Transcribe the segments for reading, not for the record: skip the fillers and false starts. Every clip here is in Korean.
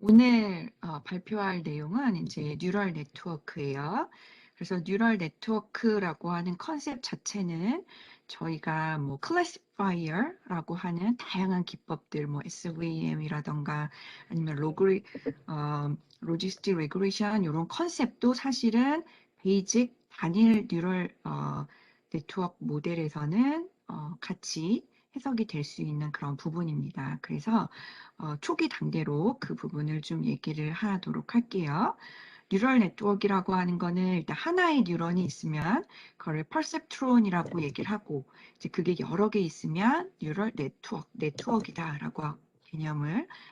오늘 발표할 내용은 이제 뉴럴 네트워크예요. 그래서 뉴럴 네트워크라고 하는 컨셉 자체는 저희가 뭐 클래시파이어라고 하는 다양한 기법들, 뭐 SVM이라던가 아니면 로지스틱 레그레이션 이런 컨셉도 사실은 베이직 단일 뉴럴 네트워크 모델에서는 같이 해석이 될 수 있는 그런 부분입니다. 그래서 초기 단계로 그 부분을 좀 얘기를 하도록 할게요. 뉴럴 네트워크라고 하는 거는 일단 하나의 뉴런이 있으면 그걸 퍼셉트론이라고 얘기를 하고, 이제 그게 여러 개 있으면 뉴럴 네트워크이다라고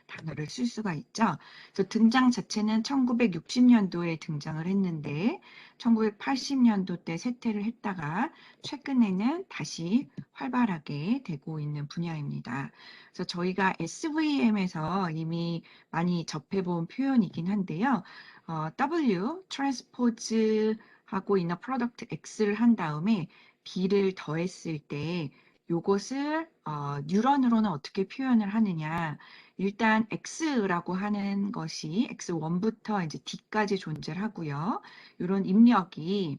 단어를 쓸 수가 있죠. 그래서 등장 자체는 1960년도에 등장을 했는데 1980년도 때 쇠퇴를 했다가 최근에는 다시 활발하게 되고 있는 분야입니다. 그래서 저희가 SVM에서 이미 많이 접해본 표현이긴 한데요. W, 트랜스포즈 하고 있는 프로덕트 X를 한 다음에 B를 더했을 때 요것을 뉴런으로는 어떻게 표현을 하느냐. 일단 X라고 하는 것이 X1부터 이제 D까지 존재를 하고요. 이런 입력이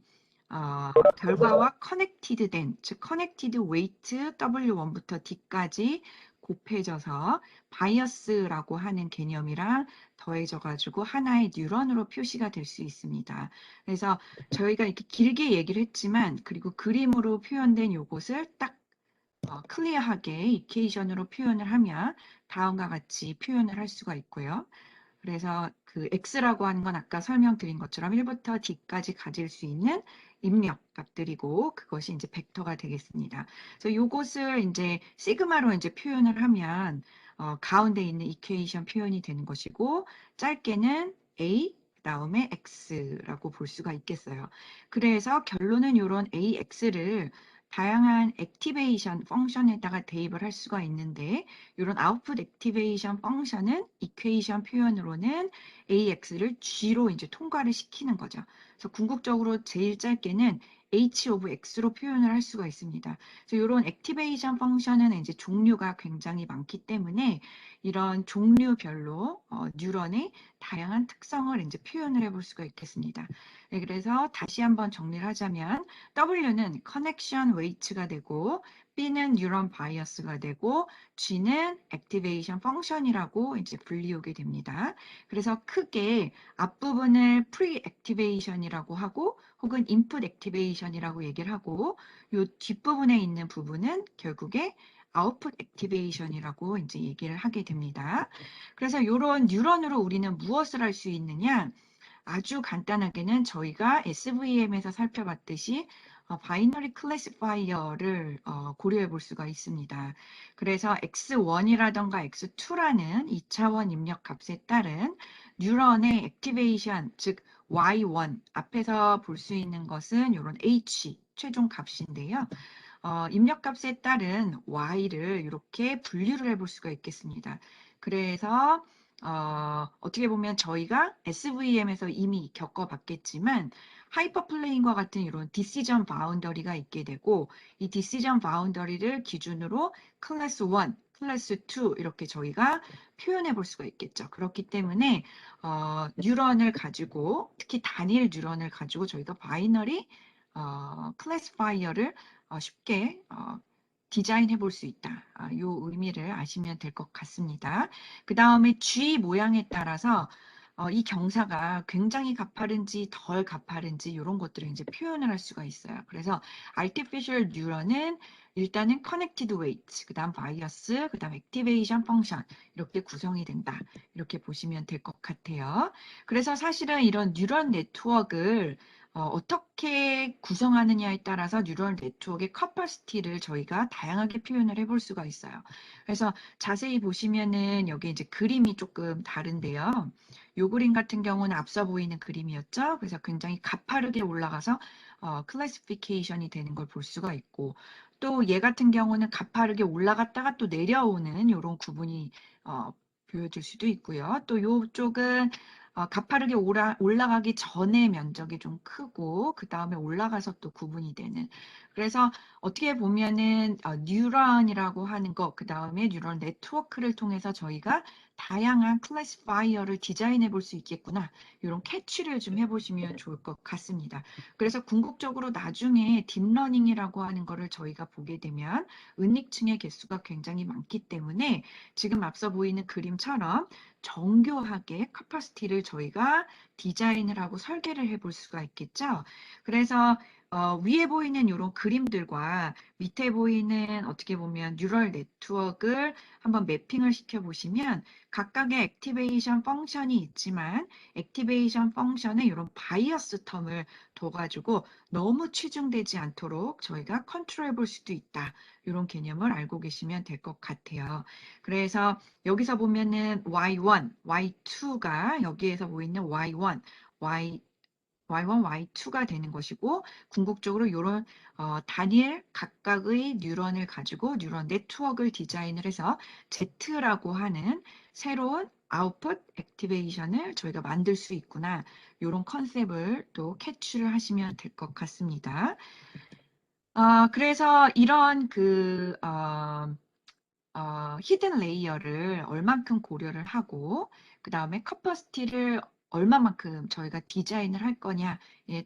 결과와 커넥티드 된, 즉 커넥티드 웨이트 W1부터 D까지 곱해져서 바이어스라고 하는 개념이랑 더해져가지고 하나의 뉴런으로 표시가 될 수 있습니다. 그래서 저희가 이렇게 길게 얘기를 했지만, 그리고 그림으로 표현된 요것을 딱 클리어하게 이퀘이션으로 표현을 하면 다음과 같이 표현을 할 수가 있고요. 그래서 그 X라고 하는 건 아까 설명드린 것처럼 1부터 D까지 가질 수 있는 입력 값들이고, 그것이 이제 벡터가 되겠습니다. 그래서 요것을 이제 시그마로 이제 표현을 하면 가운데 있는 이퀘이션 표현이 되는 것이고, 짧게는 A 그다음에 X라고 볼 수가 있겠어요. 그래서 결론은 이런 AX를 다양한 액티베이션 펑션에다가 대입을 할 수가 있는데, 이런 아웃풋 액티베이션 펑션은 이퀘이션 표현으로는 AX를 G로 이제 통과를 시키는 거죠. 그래서 궁극적으로 제일 짧게는 H of X로 표현을 할 수가 있습니다. 그래서 이런 액티베이션 펑션은 이제 종류가 굉장히 많기 때문에 이런 종류별로 뉴런의 다양한 특성을 이제 표현을 해볼 수가 있겠습니다. 네, 그래서 다시 한번 정리를 하자면 W는 커넥션 웨이트가 되고, B는 뉴런 바이어스가 되고, G는 액티베이션 펑션이라고 이제 불리우게 됩니다. 그래서 크게 앞부분을 프리 액티베이션이라고 하고, 혹은 인풋 액티베이션이라고 얘기를 하고, 이 뒷부분에 있는 부분은 결국에 아웃풋 액티베이션이라고 이제 얘기를 하게 됩니다. 그래서 이런 뉴런으로 우리는 무엇을 할 수 있느냐? 아주 간단하게는 저희가 SVM에서 살펴봤듯이 바이너리 클래시파이어를 고려해 볼 수가 있습니다. 그래서 X1이라던가 X2라는 2차원 입력 값에 따른 뉴런의 액티베이션, 즉 Y1, 앞에서 볼 수 있는 것은 이런 H, 최종 값인데요. 입력 값에 따른 Y를 이렇게 분류를 해볼 수가 있겠습니다. 그래서 어떻게 보면 저희가 SVM에서 이미 겪어봤겠지만 하이퍼플레인과 같은 이런 디시전 바운더리가 있게 되고, 이 디시전 바운더리를 기준으로 클래스 1, 클래스 2 이렇게 저희가 표현해 볼 수가 있겠죠. 그렇기 때문에 뉴런을 가지고, 특히 단일 뉴런을 가지고 저희가 바이너리 클래시파이어를 쉽게 디자인해 볼 수 있다. 이 의미를 아시면 될 것 같습니다. 그 다음에 G 모양에 따라서 이 경사가 굉장히 가파른지 덜 가파른지 이런 것들을 이제 표현을 할 수가 있어요. 그래서 artificial neuron은 일단은 connected weight, 그 다음 bias, 그 다음 activation function 이렇게 구성이 된다. 이렇게 보시면 될 것 같아요. 그래서 사실은 이런 뉴런 네트워크를 어떻게 구성하느냐에 따라서 뉴럴 네트워크의 커퍼시티를 저희가 다양하게 표현을 해볼 수가 있어요. 그래서 자세히 보시면은 여기 이제 그림이 조금 다른데요. 요 그림 같은 경우는 앞서 보이는 그림이었죠. 그래서 굉장히 가파르게 올라가서 클래시피케이션이 되는 걸 볼 수가 있고, 또 얘 같은 경우는 가파르게 올라갔다가 또 내려오는 이런 구분이 보여질 수도 있고요. 또 요쪽은 가파르게 올라가기 전에 면적이 좀 크고, 그 다음에 올라가서 또 구분이 되는. 그래서 어떻게 보면은 뉴런이라고 하는 것, 그 다음에 뉴런 네트워크를 통해서 저희가 다양한 클래시파이어를 디자인해 볼 수 있겠구나. 이런 캐치를 좀 해보시면 좋을 것 같습니다. 그래서 궁극적으로 나중에 딥러닝이라고 하는 거를 저희가 보게 되면 은닉층의 개수가 굉장히 많기 때문에 지금 앞서 보이는 그림처럼 정교하게 커퍼시티를 저희가 디자인을 하고 설계를 해볼 수가 있겠죠. 그래서 위에 보이는 이런 그림들과 밑에 보이는 어떻게 보면 뉴럴 네트워크를 한번 매핑을 시켜보시면 각각의 액티베이션 펑션이 있지만 액티베이션 펑션에 이런 바이어스 텀을 둬가지고 너무 치중되지 않도록 저희가 컨트롤해 볼 수도 있다. 이런 개념을 알고 계시면 될 것 같아요. 그래서 여기서 보면은 Y1, Y2가 여기에서 보이는 Y1, Y1, Y2가 되는 것이고 궁극적으로 이런 단일 각각의 뉴런을 가지고 뉴런 네트워크를 디자인을 해서 Z라고 하는 새로운 아웃풋 액티베이션을 저희가 만들 수 있구나. 이런 컨셉을 또 캐치를 하시면 될 것 같습니다. 그래서 이런 히든 레이어를 얼만큼 고려를 하고 그 다음에 커퍼시티를 얼마만큼 저희가 디자인을 할 거냐에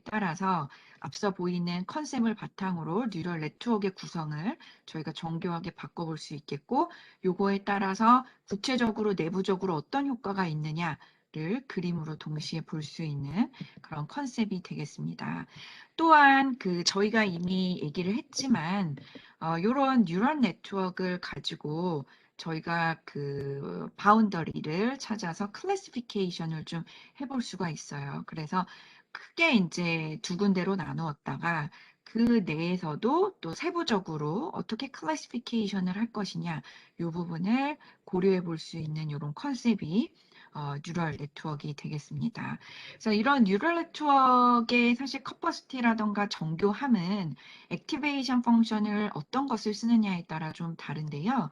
따라서 앞서 보이는 컨셉을 바탕으로 뉴럴 네트워크의 구성을 저희가 정교하게 바꿔볼 수 있겠고 요거에 따라서 구체적으로 내부적으로 어떤 효과가 있느냐를 그림으로 동시에 볼 수 있는 그런 컨셉이 되겠습니다. 또한 저희가 이미 얘기를 했지만 이런 뉴런 네트워크를 가지고 저희가 바운더리를 찾아서 클래시피케이션을 좀 해볼 수가 있어요. 그래서 크게 이제 두 군데로 나누었다가 그 내에서도 또 세부적으로 어떻게 클래시피케이션을 할 것이냐 이 부분을 고려해 볼 수 있는 이런 컨셉이 뉴럴 네트워크가 되겠습니다. 그래서 이런 뉴럴 네트워크의 사실 커퍼시티라던가 정교함은 액티베이션 펑션을 어떤 것을 쓰느냐에 따라 좀 다른데요.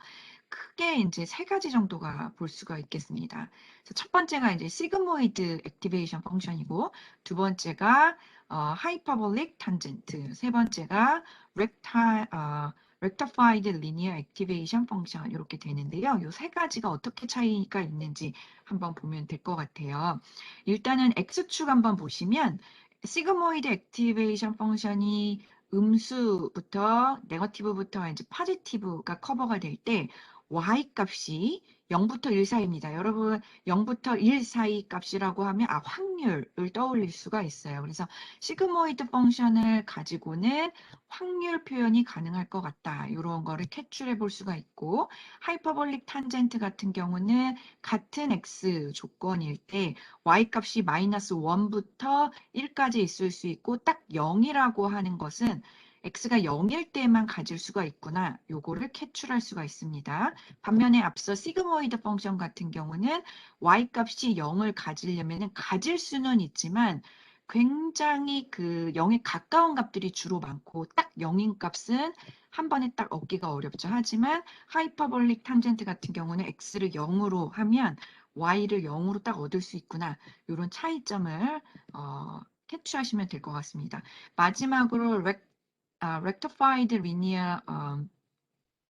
크게 이제 세 가지 정도가 볼 수가 있겠습니다. 그래서 첫 번째가 이제 시그모이드 액티베이션 펑션이고 두 번째가 하이퍼볼릭 탄젠트, 세 번째가 rectified linear activation function 이렇게 되는데요. 이 세 가지가 어떻게 차이가 있는지 한번 보면 될 것 같아요. 일단은 X축 한번 보시면 시그모이드 액티베이션 펑션이 음수부터 네거티브부터 이제 포지티브가 커버가 될 때 y 값이 0부터 1 사이입니다. 여러분 0부터 1 사이 값이라고 하면 확률을 떠올릴 수가 있어요. 그래서 시그모이드 펑션을 가지고는 확률 표현이 가능할 것 같다. 이런 거를 캐치해 볼 수가 있고 하이퍼볼릭 탄젠트 같은 경우는 같은 x 조건일 때 y 값이 마이너스 1부터 1까지 있을 수 있고 딱 0이라고 하는 것은 x가 0일 때만 가질 수가 있구나. 요거를 캐출할 수가 있습니다. 반면에 앞서 시그모이드 펑션 같은 경우는 y 값이 0을 가지려면 가질 수는 있지만 굉장히 0에 가까운 값들이 주로 많고 딱 0인 값은 한 번에 딱 얻기가 어렵죠. 하지만 하이퍼볼릭 탄젠트 같은 경우는 x를 0으로 하면 y를 0으로 딱 얻을 수 있구나. 이런 차이점을 캐치하시면 될 것 같습니다. 마지막으로 rectified linear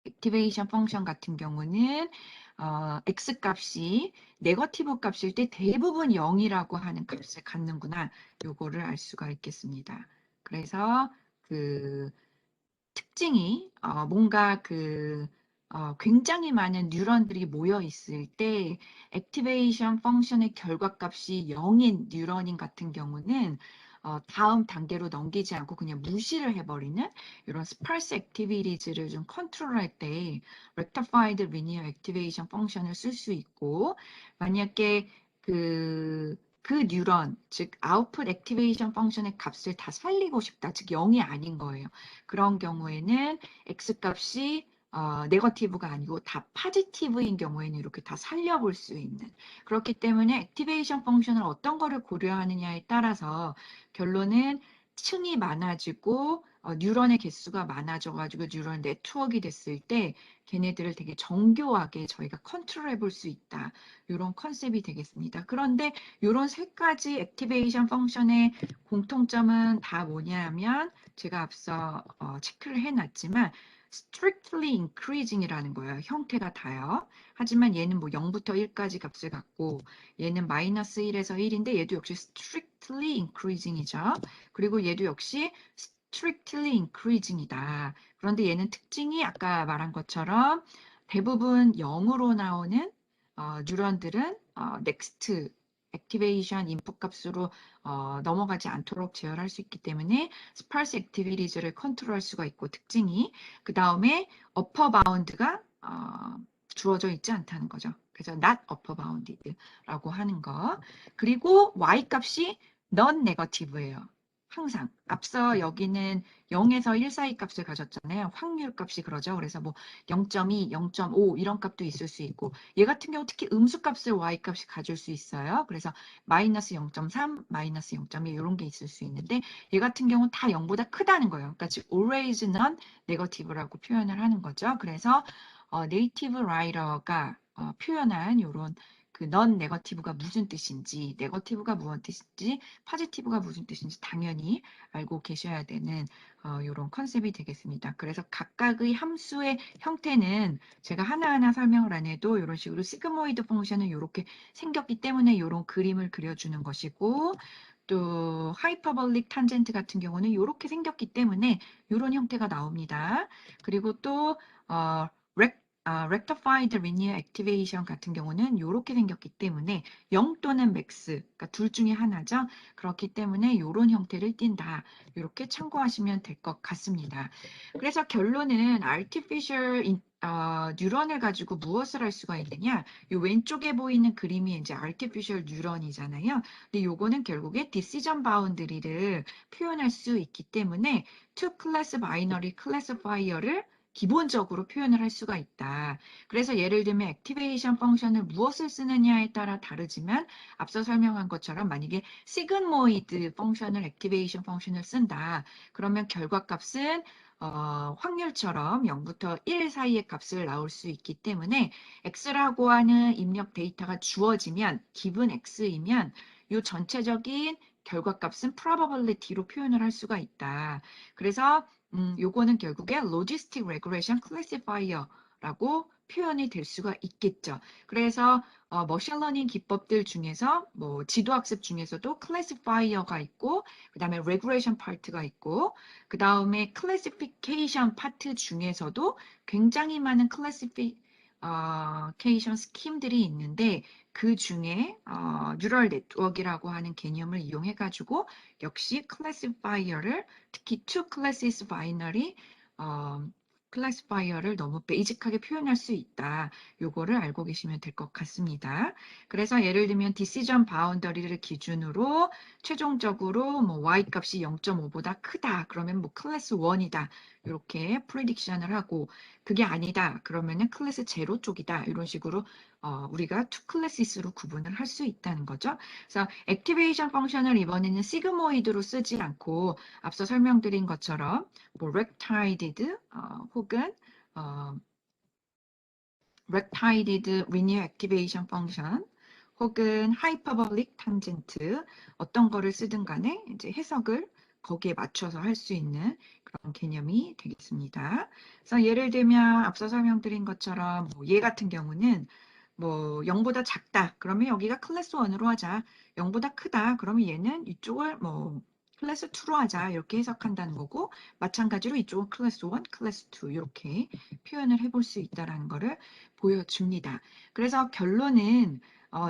activation function 같은 경우는 x 값이 네거티브 값일 때 대부분 0이라고 하는 값을 갖는구나. 요거를 알 수가 있겠습니다. 그래서 특징이 뭔가 굉장히 많은 뉴런들이 모여 있을 때 액티베이션 펑션의 결과값이 0인 뉴런인 같은 경우는 다음 단계로 넘기지 않고 그냥 무시를 해버리는 이런 스파스 액티비티즈를 좀 컨트롤할 때 rectified linear activation 펑션을 쓸 수 있고 만약에 그 뉴런, 즉 아웃풋 액티베이션 펑션의 값을 다 살리고 싶다, 즉 0이 아닌 거예요. 그런 경우에는 X값이 네거티브가 아니고 다 포지티브인 경우에는 이렇게 다 살려볼 수 있는 그렇기 때문에 액티베이션 펑션을 어떤 거를 고려하느냐에 따라서 결론은 층이 많아지고 뉴런의 개수가 많아져가지고 뉴런 네트워크가 됐을 때 걔네들을 되게 정교하게 저희가 컨트롤해 볼 수 있다. 이런 컨셉이 되겠습니다. 그런데 이런 세 가지 액티베이션 펑션의 공통점은 다 뭐냐 하면 제가 앞서 체크를 해놨지만 strictly increasing이라는 거예요. 형태가 다요. 하지만 얘는 뭐 0부터 1까지 값을 갖고 얘는 마이너스 1에서 1인데 얘도 역시 strictly increasing이죠. 그리고 얘도 역시 strictly increasing이다. 그런데 얘는 특징이 아까 말한 것처럼 대부분 0으로 나오는 뉴런들은 next 액티베이션 인풋 값으로 넘어가지 않도록 제어할 수 있기 때문에 스파스 액티비티즈를 컨트롤할 수가 있고 특징이 그 다음에 upper bound가 주어져 있지 않다는 거죠. 그래서 not upper bounded라고 하는 거. 그리고 y 값이 non negative예요. 항상 앞서 여기는 0에서 1 사이 값을 가졌잖아요. 확률 값이 그러죠. 그래서 뭐 0.2, 0.5 이런 값도 있을 수 있고 얘 같은 경우 특히 음수 값을 y 값이 가질 수 있어요. 그래서 마이너스 0.3, 마이너스 0.2 이런 게 있을 수 있는데 얘 같은 경우는 다 0보다 크다는 거예요. 그러니까 즉 always non negative라고 표현을 하는 거죠. 그래서 네이티브 라이터가 표현한 이런 그 non negative가 무슨 뜻인지, negative가 무슨 뜻인지, positive가 무슨 뜻인지 당연히 알고 계셔야 되는 이런 컨셉이 되겠습니다. 그래서 각각의 함수의 형태는 제가 하나하나 설명을 안 해도 이런 식으로 시그모이드 펑션은 이렇게 생겼기 때문에 이런 그림을 그려주는 것이고 또 하이퍼볼릭 탄젠트 같은 경우는 이렇게 생겼기 때문에 이런 형태가 나옵니다. 그리고 또 rectified linear activation 같은 경우는 이렇게 생겼기 때문에 0 또는 max, 그러니까 둘 중에 하나죠. 그렇기 때문에 이런 형태를 띈다. 이렇게 참고하시면 될 것 같습니다. 그래서 결론은 artificial 뉴런을 가지고 무엇을 할 수가 있느냐? 이 왼쪽에 보이는 그림이 이제 artificial 뉴런이잖아요. 근데 요거는 결국에 decision boundary를 표현할 수 있기 때문에 two class binary classifier를 기본적으로 표현을 할 수가 있다. 그래서 예를 들면 액티베이션 펑션을 무엇을 쓰느냐에 따라 다르지만 앞서 설명한 것처럼 만약에 시그모이드 펑션을 액티베이션 펑션을 쓴다. 그러면 결과값은 확률처럼 0부터 1 사이의 값을 나올 수 있기 때문에 x라고 하는 입력 데이터가 주어지면 기분 x이면 이 전체적인 결과값은 probability로 표현을 할 수가 있다. 그래서 요거는 결국에 logistic regression classifier라고 표현이 될 수가 있겠죠. 그래서 머신러닝 기법들 중에서 뭐 지도학습 중에서도 클래시파이어가 있고 그다음에 regression 파트가 있고 그다음에 클래시피케이션 파트 중에서도 굉장히 많은 클래시피케이션 스킴들이 있는데 그 중에 뉴럴 네트워크라고 하는 개념을 이용해 가지고 역시 클래시파이어를 특히 two classes binary 클래시파이어를 너무 베이직하게 표현할 수 있다. 요거를 알고 계시면 될 것 같습니다. 그래서 예를 들면 decision boundary를 기준으로 최종적으로 뭐 y 값이 0.5보다 크다. 그러면 뭐 클래스 1이다. 이렇게 프리딕션을 하고 그게 아니다. 그러면은 클래스 0 쪽이다. 이런 식으로 우리가 two classes로 구분을 할 수 있다는 거죠. 그래서 액티베이션 펑션을 이번에는 시그모이드로 쓰지 않고 앞서 설명드린 것처럼 뭐 rectided 혹은 rectided linear activation function 혹은 hyperbolic tangent 어떤 거를 쓰든 간에 이제 해석을 거기에 맞춰서 할 수 있는 그런 개념이 되겠습니다. 그래서 예를 들면 앞서 설명드린 것처럼 뭐얘 같은 경우는 뭐 0보다 작다. 그러면 여기가 클래스 1으로 하자. 0보다 크다. 그러면 얘는 이쪽을 뭐 클래스 2로 하자. 이렇게 해석한다는 거고 마찬가지로 이쪽은 클래스 1, 클래스 2 이렇게 표현을 해볼 수 있다는 거를 보여줍니다. 그래서 결론은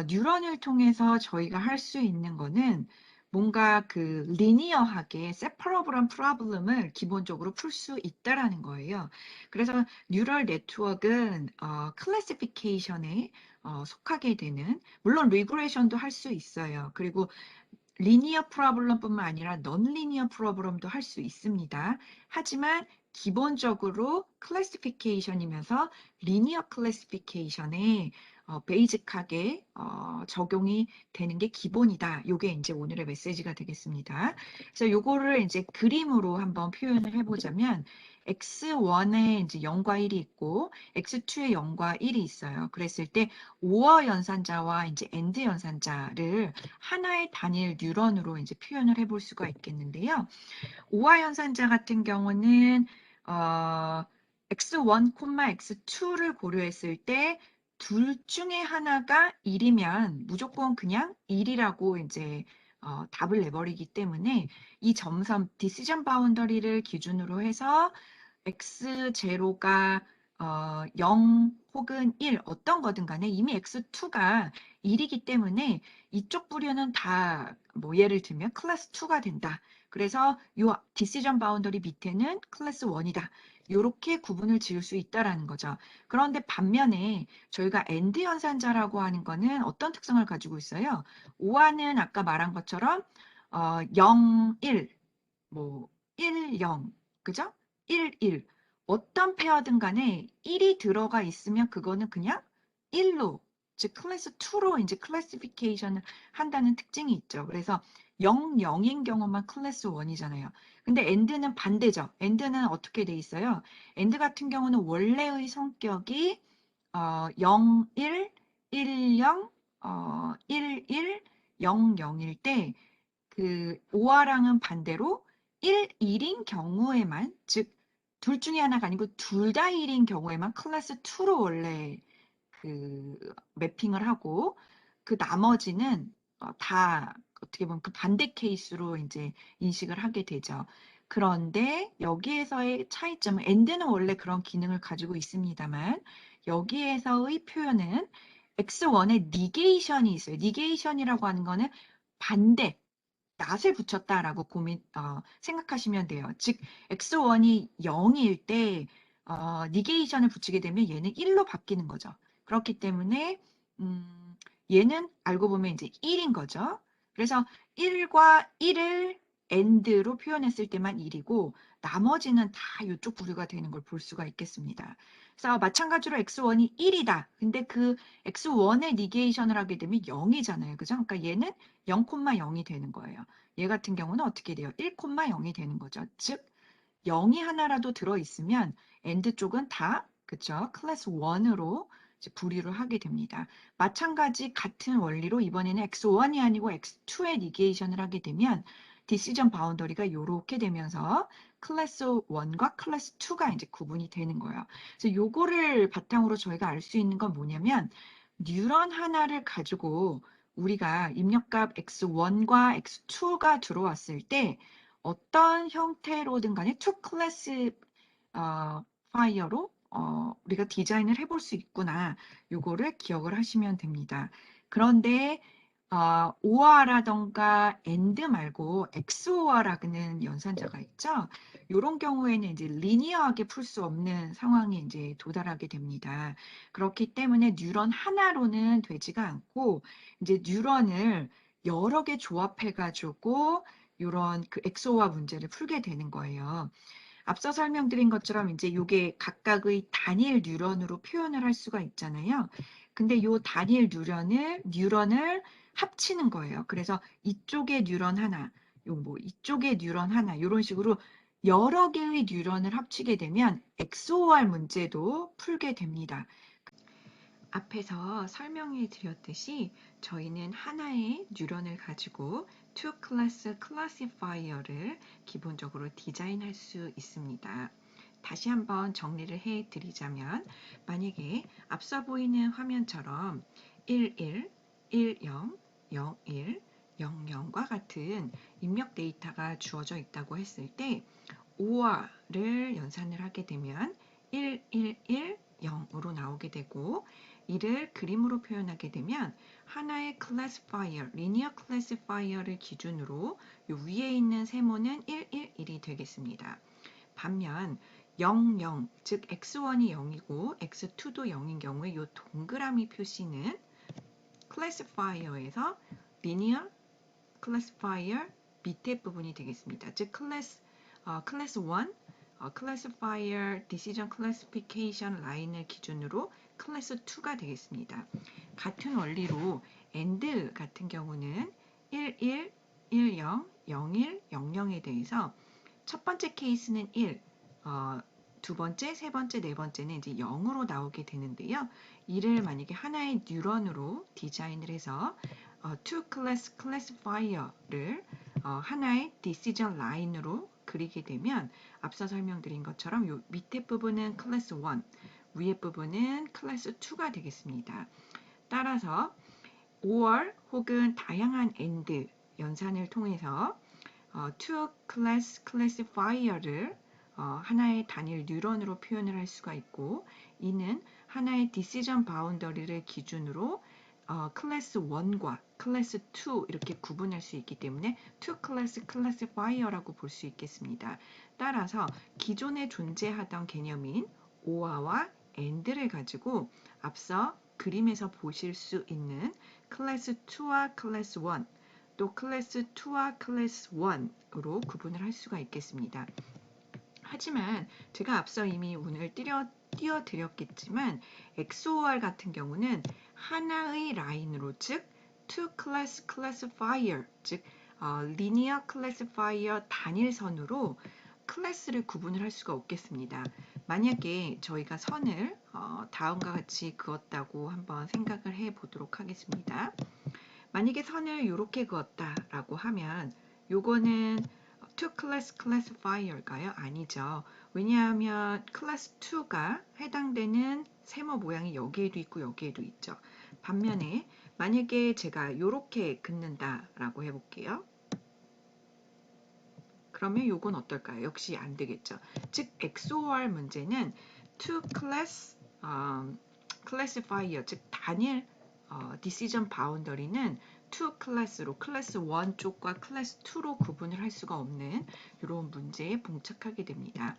뉴런을 통해서 저희가 할 수 있는 거는 뭔가 그 리니어하게 세퍼러블한 프로블럼을 기본적으로 풀 수 있다라는 거예요. 그래서 뉴럴 네트워크는 클래시피케이션에 속하게 되는 물론 리그레이션도 할 수 있어요. 그리고 리니어 프로블럼뿐만 아니라 non-리니어 프로블럼도 할 수 있습니다. 하지만 기본적으로 클래시피케이션이면서 리니어 클래시피케이션에 베이직하게 적용이 되는 게 기본이다. 이게 이제 오늘의 메시지가 되겠습니다. 그래서 요거를 이제 그림으로 한번 표현을 해보자면 x1에 이제 0과 1이 있고 x2에 0과 1이 있어요. 그랬을 때 오어 연산자와 이제 엔드 연산자를 하나의 단일 뉴런으로 이제 표현을 해볼 수가 있겠는데요. 오화 연산자 같은 경우는 x1, x2를 고려했을 때 둘 중에 하나가 1이면 무조건 그냥 1이라고 이제 답을 내버리기 때문에 이 점선 decision boundary를 기준으로 해서 x0가 0 혹은 1 어떤 거든 간에 이미 x2가 1이기 때문에 이쪽 부류는 다 뭐 예를 들면 클래스 2가 된다. 그래서 이 decision boundary 밑에는 클래스 1이다. 이렇게 구분을 지을 수 있다라는 거죠. 그런데 반면에 저희가 AND 연산자라고 하는 거는 어떤 특성을 가지고 있어요? OR는 아까 말한 것처럼 0, 1, 뭐 1, 0, 그죠? 1, 1. 어떤 페어든 간에 1이 들어가 있으면 그거는 그냥 1로, 즉 클래스 2로 이제 클래시피케이션을 한다는 특징이 있죠. 그래서 0, 0인 경우만 클래스 1이잖아요. 근데 AND는 반대죠. AND는 어떻게 돼 있어요? AND 같은 경우는 원래의 성격이 0, 1, 1, 0, 1, 1, 0, 0일 때 그 오화랑은 반대로 1, 1인 경우에만, 즉 둘 중에 하나가 아니고 둘 다 1인 경우에만 클래스 2로 원래 그 매핑을 하고 그 나머지는 다 어떻게 보면 그 반대 케이스로 이제 인식을 하게 되죠. 그런데 여기에서의 차이점은 AND는 원래 그런 기능을 가지고 있습니다만 여기에서의 표현은 X1에 니게이션이 있어요. 니게이션이라고 하는 거는 반대, 낫을 붙였다라고 생각하시면 돼요. 즉 x1이 0일 때 니게이션을 붙이게 되면 얘는 1로 바뀌는 거죠. 그렇기 때문에 얘는 알고 보면 이제 1인 거죠. 그래서 1과 1을 AND로 표현했을 때만 1이고 나머지는 다 이쪽 부류가 되는 걸 볼 수가 있겠습니다. 그래서 마찬가지로 x1이 1이다. 근데 그 x1의 니게이션을 하게 되면 0이잖아요. 그죠? 그러니까 얘는 0,0이 되는 거예요. 얘 같은 경우는 어떻게 돼요? 1,0이 되는 거죠. 즉 0이 하나라도 들어있으면 AND 쪽은 다 그쵸? 클래스 1으로 분류를 하게 됩니다. 마찬가지 같은 원리로 이번에는 x1이 아니고 x2의 니게이션을 하게 되면 디시전 바운더리가 이렇게 되면서 클래스 1과 클래스 2가 이제 구분이 되는 거예요. 그래서 요거를 바탕으로 저희가 알 수 있는 건 뭐냐면 뉴런 하나를 가지고 우리가 입력값 x1과 x2가 들어왔을 때 어떤 형태로든 간에 투 클래스 파이어로 우리가 디자인을 해볼 수 있구나. 요거를 기억을 하시면 됩니다. 그런데 OR라던가 AND 말고 XOR라는 연산자가 있죠. 이런 경우에는 이제 리니어하게 풀 수 없는 상황에 이제 도달하게 됩니다. 그렇기 때문에 뉴런 하나로는 되지가 않고 이제 뉴런을 여러 개 조합해가지고 이런 그 XOR 문제를 풀게 되는 거예요. 앞서 설명드린 것처럼 이제 이게 각각의 단일 뉴런으로 표현을 할 수가 있잖아요. 근데 이 단일 뉴런을 합치는 거예요. 그래서 이쪽에 뉴런 하나, 뭐 이쪽에 뉴런 하나 이런 식으로 여러 개의 뉴런을 합치게 되면 XOR 문제도 풀게 됩니다. 앞에서 설명해 드렸듯이 저희는 하나의 뉴런을 가지고 two class classifier를 기본적으로 디자인할 수 있습니다. 다시 한번 정리를 해 드리자면 만약에 앞서 보이는 화면처럼 11, 10, 01, 00과 같은 입력 데이터가 주어져 있다고 했을 때 OR를 연산을 하게 되면 1110으로 나오게 되고 이를 그림으로 표현하게 되면 하나의 classifier, linear classifier를 기준으로 요 위에 있는 세모는 111이 되겠습니다. 반면 00, 즉 x1이 0이고 x2도 0인 경우에 이 동그라미 표시는 classifier에서 linear classifier 밑에 부분이 되겠습니다. 즉 클래스 1 classifier decision classification 라인을 기준으로 클래스 2가 되겠습니다. 같은 원리로 AND 같은 경우는 11, 10, 01, 00에 대해서 첫 번째 케이스는 1, 두 번째, 세 번째, 네 번째는 이제 0으로 나오게 되는데요. 이를 만약에 하나의 뉴런으로 디자인을 해서 two class classifier를 하나의 decision line으로 그리게 되면 앞서 설명드린 것처럼 요 밑에 부분은 클래스 1, 위에 부분은 클래스 2가 되겠습니다. 따라서 or 혹은 다양한 and 연산을 통해서 to class classifier를 하나의 단일 뉴런으로 표현을 할 수가 있고, 이는 하나의 decision boundary를 기준으로 클래스 1과 클래스 2 이렇게 구분할 수 있기 때문에 to class classifier라고 볼 수 있겠습니다. 따라서 기존에 존재하던 개념인 or와 and를 가지고 앞서 그림에서 보실 수 있는 클래스 2와 클래스 1, 또 클래스 2와 클래스 1으로 구분을 할 수가 있겠습니다. 하지만 제가 앞서 이미 오늘 띄워드렸겠지만 XOR 같은 경우는 하나의 라인으로, 즉 two class classifier, 즉 linear classifier 단일선으로 클래스를 구분을 할 수가 없겠습니다. 만약에 저희가 선을 다음과 같이 그었다고 한번 생각을 해 보도록 하겠습니다. 만약에 선을 이렇게 그었다라고 하면 요거는 to class classifier일까요? 아니죠. 왜냐하면 클래스 2가 해당되는 세모 모양이 여기에도 있고 여기에도 있죠. 반면에 만약에 제가 이렇게 긋는다라고 해볼게요. 그러면 요건 어떨까요? 역시 안 되겠죠. 즉 XOR 문제는 to class classifier, 즉 단일 decision boundary는 to class로 클래스 1 쪽과 클래스 2로 구분을 할 수가 없는 이런 문제에 봉착하게 됩니다.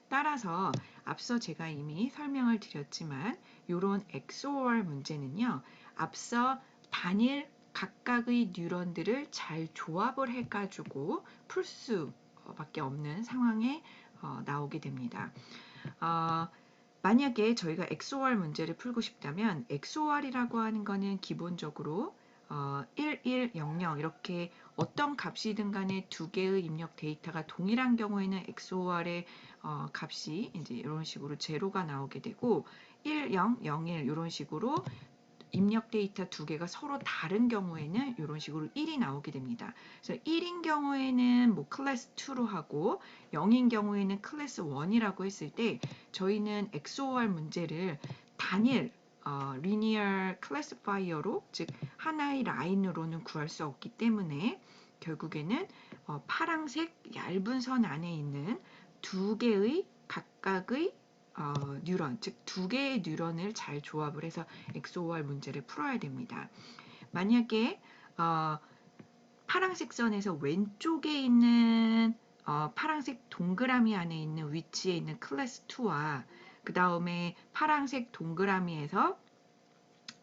따라서 앞서 제가 이미 설명을 드렸지만 이런 XOR 문제는요, 앞서 단일 각각의 뉴런들을 잘 조합을 해가지고 풀 수밖에 없는 상황에 나오게 됩니다. 만약에 저희가 XOR 문제를 풀고 싶다면 XOR이라고 하는 거는 기본적으로 1, 1, 0, 0 이렇게 어떤 값이든 간에 두 개의 입력 데이터가 동일한 경우에는 XOR의 값이 이제 이런 식으로 제로가 나오게 되고 1, 0, 0, 1 이런 식으로 입력 데이터 두 개가 서로 다른 경우에는 이런 식으로 1이 나오게 됩니다. 그래서 1인 경우에는 뭐 클래스 2로 하고 0인 경우에는 클래스 1이라고 했을 때 저희는 XOR 문제를 단일 linear classifier로, 즉 하나의 라인으로는 구할 수 없기 때문에 결국에는 파란색 얇은 선 안에 있는 두 개의 각각의 뉴런, 즉 두 개의 뉴런을 잘 조합을 해서 XOR 문제를 풀어야 됩니다. 만약에 파란색 선에서 왼쪽에 있는 파란색 동그라미 안에 있는 위치에 있는 클래스 2와 그 다음에 파란색 동그라미에서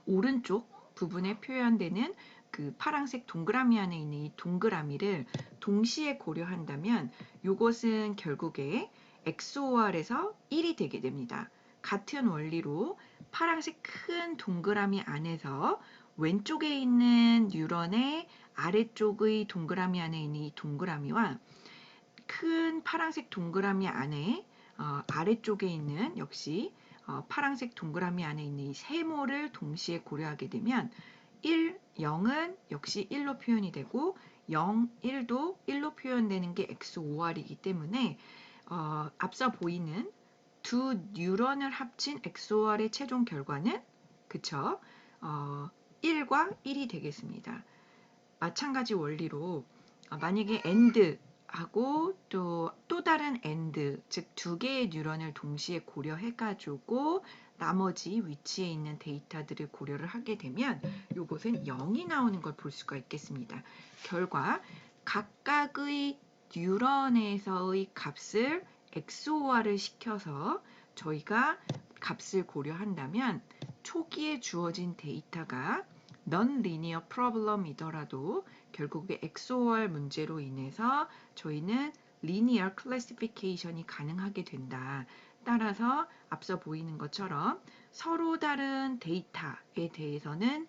오른쪽 부분에 표현되는 그 파란색 동그라미 안에 있는 이 동그라미를 동시에 고려한다면 이것은 결국에 XOR에서 1이 되게 됩니다. 같은 원리로 파란색 큰 동그라미 안에서 왼쪽에 있는 뉴런의 아래쪽의 동그라미 안에 있는 이 동그라미와 큰 파란색 동그라미 안에 아래쪽에 있는 역시 파란색 동그라미 안에 있는 이 세모를 동시에 고려하게 되면 1, 0은 역시 1로 표현이 되고 0, 1도 1로 표현되는 게 XOR이기 때문에 앞서 보이는 두 뉴런을 합친 XOR의 최종 결과는 그쵸? 1과 1이 되겠습니다. 마찬가지 원리로 만약에 AND 하고 또 다른 AND, 즉 두 개의 뉴런을 동시에 고려해가지고 나머지 위치에 있는 데이터들을 고려를 하게 되면 이것은 0이 나오는 걸 볼 수가 있겠습니다. 결과 각각의 뉴런에서의 값을 XOR을 시켜서 저희가 값을 고려한다면 초기에 주어진 데이터가 non-linear problem이더라도 결국에 XOR 문제로 인해서 저희는 linear classification이 가능하게 된다. 따라서 앞서 보이는 것처럼 서로 다른 데이터에 대해서는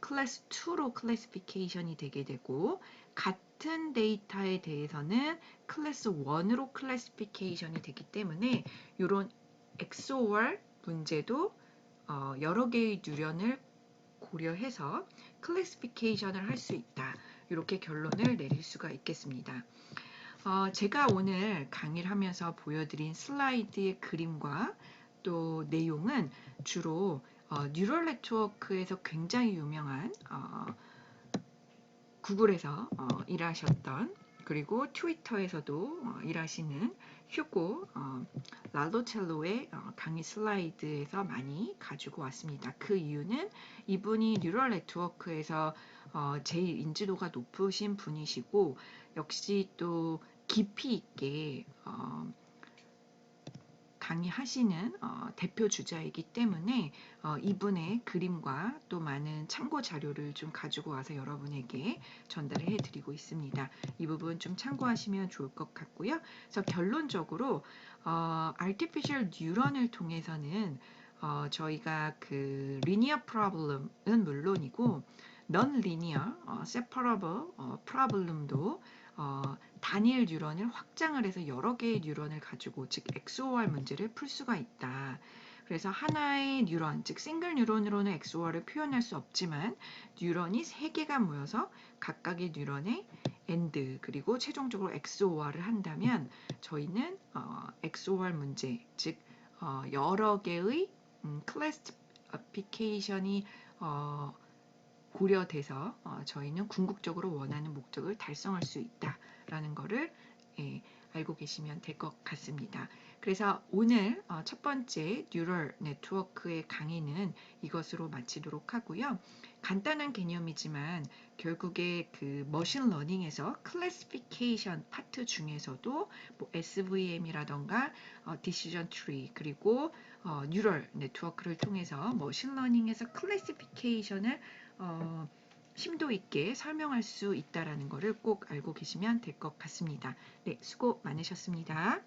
클래스 2로 클래시피케이션이 되게 되고 같은 데이터에 대해서는 클래스 1으로 클래시피케이션이 되기 때문에 이런 XOR 문제도 여러 개의 뉴런을 고려해서 클래시피케이션을 할 수 있다. 이렇게 결론을 내릴 수가 있겠습니다. 제가 오늘 강의를 하면서 보여드린 슬라이드의 그림과 또 내용은 주로 뉴럴 네트워크에서 굉장히 유명한 구글에서 일하셨던, 그리고 트위터에서도 일하시는 휴고 랄로첼로의 강의 슬라이드에서 많이 가지고 왔습니다. 그 이유는 이분이 뉴럴 네트워크에서 제일 인지도가 높으신 분이시고, 역시 또 깊이 있게 강의하시는 대표 주자이기 때문에 이분의 그림과 또 많은 참고 자료를 좀 가지고 와서 여러분에게 전달을 해드리고 있습니다. 이 부분 좀 참고하시면 좋을 것 같고요. 그래서 결론적으로 artificial neuron을 통해서는 저희가 그 linear problem은 물론이고 non-linear, separable problem도 단일 뉴런을 확장을 해서 여러 개의 뉴런을 가지고, 즉 XOR 문제를 풀 수가 있다. 그래서 하나의 뉴런, 즉 싱글 뉴런으로는 XOR을 표현할 수 없지만 뉴런이 3개가 모여서 각각의 뉴런의 AND 그리고 최종적으로 XOR을 한다면 저희는 XOR 문제, 즉 여러 개의 클래시피케이션이 고려돼서 저희는 궁극적으로 원하는 목적을 달성할 수 있다라는 것을 알고 계시면 될 것 같습니다. 그래서 오늘 첫 번째 뉴럴 네트워크의 강의는 이것으로 마치도록 하고요. 간단한 개념이지만 결국에 그 머신 러닝에서 클래시피케이션 파트 중에서도 뭐 SVM이라던가 디시전 트리, 그리고 뉴럴 네트워크를 통해서 머신 러닝에서 클래시피케이션을 심도 있게 설명할 수 있다는 것을 꼭 알고 계시면 될 것 같습니다. 네, 수고 많으셨습니다.